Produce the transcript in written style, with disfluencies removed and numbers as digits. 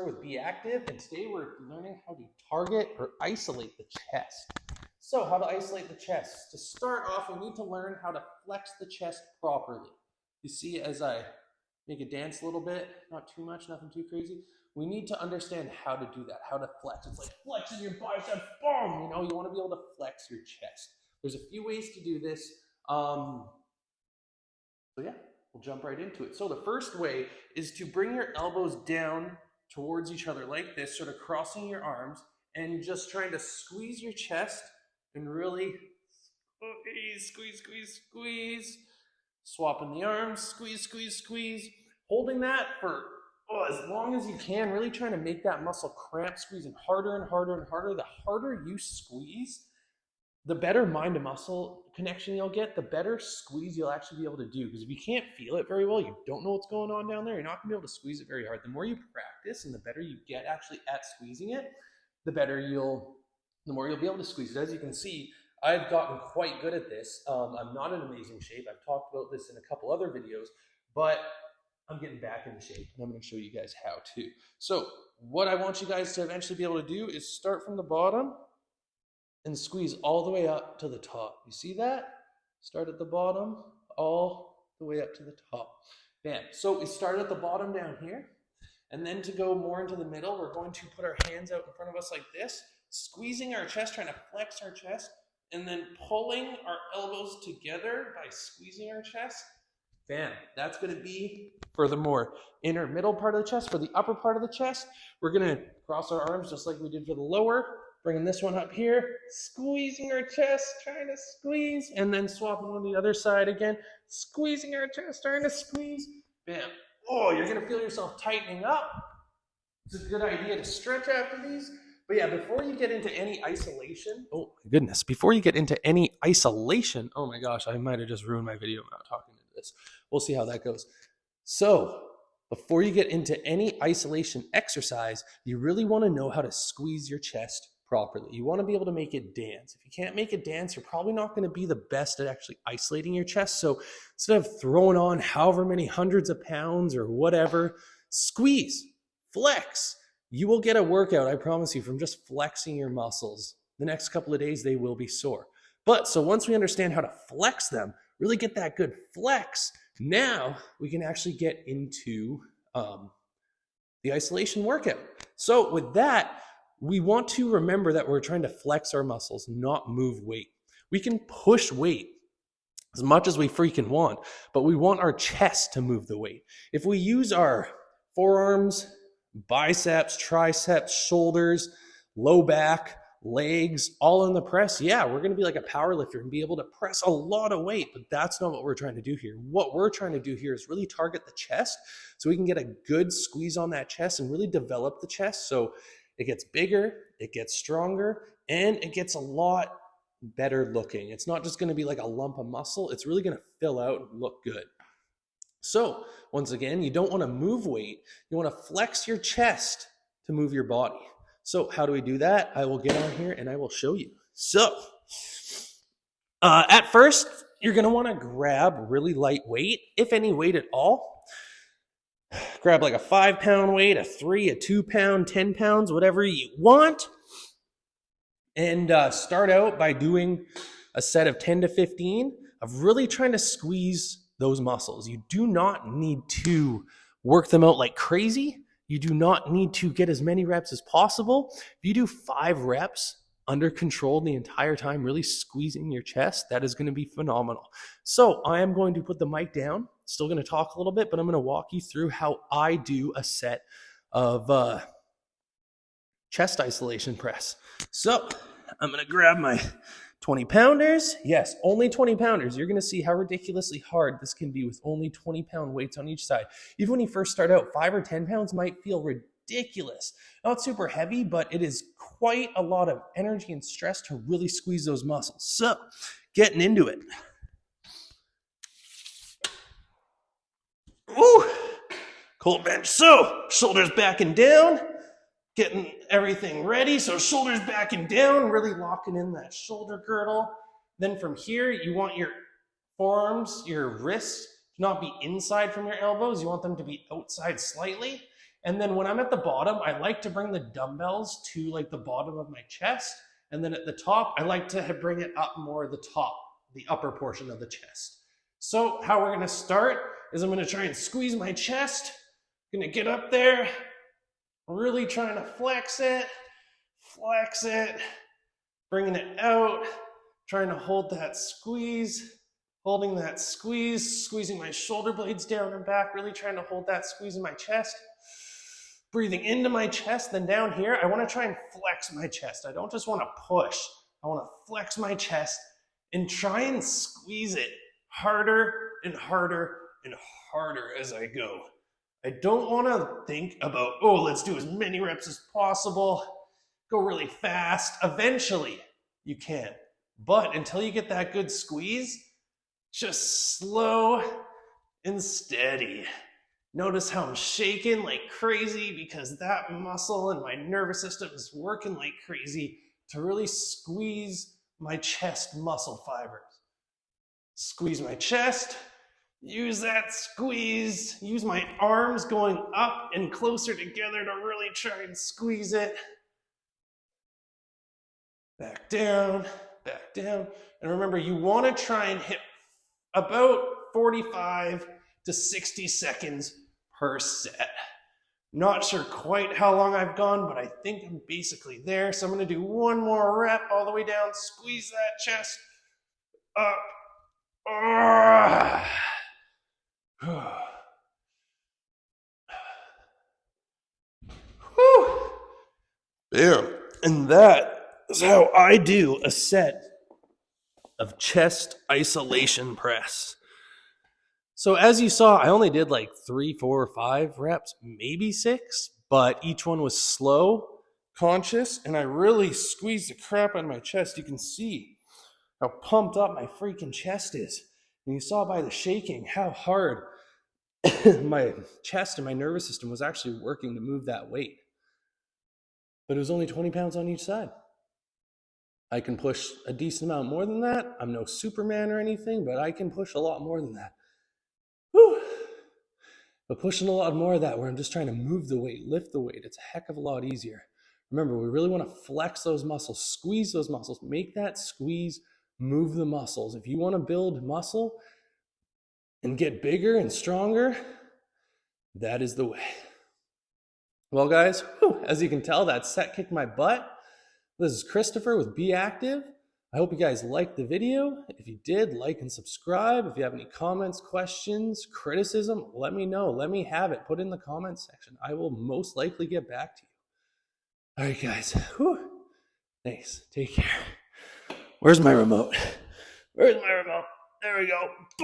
started with be active, and today we're learning how to target or isolate the chest. So how to isolate the chest. To start off, we need to learn how to flex the chest properly. You see, as I make it dance a little bit, not too much, nothing too crazy. We need to understand how to do that, how to flex. It's like flexing your biceps, boom! You know, you want to be able to flex your chest. There's a few ways to do this. So yeah, we'll jump right into it. So the first way is to bring your elbows down towards each other like this, sort of crossing your arms and just trying to squeeze your chest and really squeeze. Swapping the arms, squeeze. Holding that for as long as you can, really trying to make that muscle cramp, squeezing harder and harder and harder. The harder you squeeze, the better mind to muscle connection you'll get, the better squeeze you'll actually be able to do. Because if you can't feel it very well, you don't know what's going on down there, you're not gonna be able to squeeze it very hard. The more you practice and the better you get actually at squeezing it, the more you'll be able to squeeze it. As you can see, I've gotten quite good at this. I'm not in amazing shape. I've talked about this in a couple other videos, but I'm getting back into shape, and I'm going to show you guys how to. So what I want you guys to eventually be able to do is start from the bottom and squeeze all the way up to the top. You see that? Start at the bottom, all the way up to the top. Bam. So we start at the bottom down here, and then to go more into the middle, we're going to put our hands out in front of us like this, squeezing our chest, trying to flex our chest, and then pulling our elbows together by squeezing our chest. Bam. That's going to be for the more inner middle part of the chest. For the upper part of the chest, we're going to cross our arms just like we did for the lower, bringing this one up here, squeezing our chest, trying to squeeze, and then swapping on the other side again, squeezing our chest, trying to squeeze. Bam. Oh, you're going to feel yourself tightening up. It's a good idea to stretch after these. But yeah, before you get into any isolation, oh my goodness, before you get into any isolation, oh my gosh, I might have just ruined my video not talking into this. We'll see how that goes. So before you get into any isolation exercise, you really want to know how to squeeze your chest properly. You want to be able to make it dance. If you can't make it dance, you're probably not going to be the best at actually isolating your chest. So instead of throwing on however many hundreds of pounds or whatever, squeeze, flex. You will get a workout, I promise you, from just flexing your muscles. The next couple of days, they will be sore. But so once we understand how to flex them, really get that good flex, now we can actually get into the isolation workout. So with that, we want to remember that we're trying to flex our muscles, not move weight. We can push weight as much as we freaking want, but we want our chest to move the weight. If we use our forearms, biceps, triceps, shoulders, low back, legs, all in the press, yeah, we're going to be like a power lifter and be able to press a lot of weight, but that's not what we're trying to do here. What we're trying to do here is really target the chest so we can get a good squeeze on that chest and really develop the chest so it gets bigger, it gets stronger, and it gets a lot better looking. It's not just going to be like a lump of muscle. It's really going to fill out and look good. So once again, you don't want to move weight. You want to flex your chest to move your body. So how do we do that? I will get on here and I will show you. So at first, you're going to want to grab really light weight, if any weight at all. Grab like a 5-pound weight, a 3, a 2-pound, 10 pounds, whatever you want. And start out by doing a set of 10 to 15 of really trying to squeeze those muscles. You do not need to work them out like crazy. You do not need to get as many reps as possible. If you do 5 reps under control the entire time, really squeezing your chest, that is going to be phenomenal. So I am going to put the mic down, still going to talk a little bit, but I'm going to walk you through how I do a set of chest isolation press. So I'm going to grab my 20 pounders. Yes, only 20 pounders. You're going to see how ridiculously hard this can be with only 20-pound weights on each side. Even when you first start out, 5 or 10 pounds might feel ridiculous. Not super heavy, but it is quite a lot of energy and stress to really squeeze those muscles. So, getting into it. Ooh, cold bench. So, shoulders back and down. Getting everything ready. So shoulders back and down, really locking in that shoulder girdle. Then from here, you want your forearms, your wrists to not be inside from your elbows. You want them to be outside slightly. And then when I'm at the bottom, I like to bring the dumbbells to like the bottom of my chest. And then at the top, I like to bring it up more the top, the upper portion of the chest. So how we're gonna start is I'm gonna try and squeeze my chest. I'm gonna get up there, really trying to flex it, bringing it out, trying to hold that squeeze, holding that squeeze, squeezing my shoulder blades down and back, really trying to hold that squeeze in my chest. Breathing into my chest, then down here, I wanna try and flex my chest. I don't just wanna push, I wanna flex my chest and try and squeeze it harder and harder and harder as I go. I don't wanna think about, oh, let's do as many reps as possible, go really fast. Eventually, you can. But until you get that good squeeze, just slow and steady. Notice how I'm shaking like crazy because that muscle and my nervous system is working like crazy to really squeeze my chest muscle fibers. Squeeze my chest, use that squeeze, use my arms going up and closer together to really try and squeeze it. Back down, back down. And remember, you want to try and hit about 45 to 60 seconds per set. Not sure quite how long I've gone, but I think I'm basically there. So I'm going to do one more rep all the way down. Squeeze that chest up. Bam. And that is how I do a set of chest isolation press. So as you saw, I only did like 3, 4, 5 reps, maybe 6, but each one was slow, conscious, and I really squeezed the crap out of my chest. You can see how pumped up my freaking chest is. And you saw by the shaking how hard my chest and my nervous system was actually working to move that weight. But it was only 20 pounds on each side. I can push a decent amount more than that. I'm no Superman or anything, but I can push a lot more than that. Whew. But pushing a lot more of that where I'm just trying to move the weight, lift the weight, it's a heck of a lot easier. Remember, we really want to flex those muscles, squeeze those muscles, make that squeeze move the muscles. If you want to build muscle and get bigger and stronger, that is the way. Well, guys, as you can tell, that set kicked my butt. This is Christopher with Be Active. I hope you guys liked the video. If you did, like and subscribe. If you have any comments, questions, criticism, let me know. Let me have it. Put it in the comments section. I will most likely get back to you. All right, guys. Thanks. Take care. Where's my remote? Where's my remote? There we go.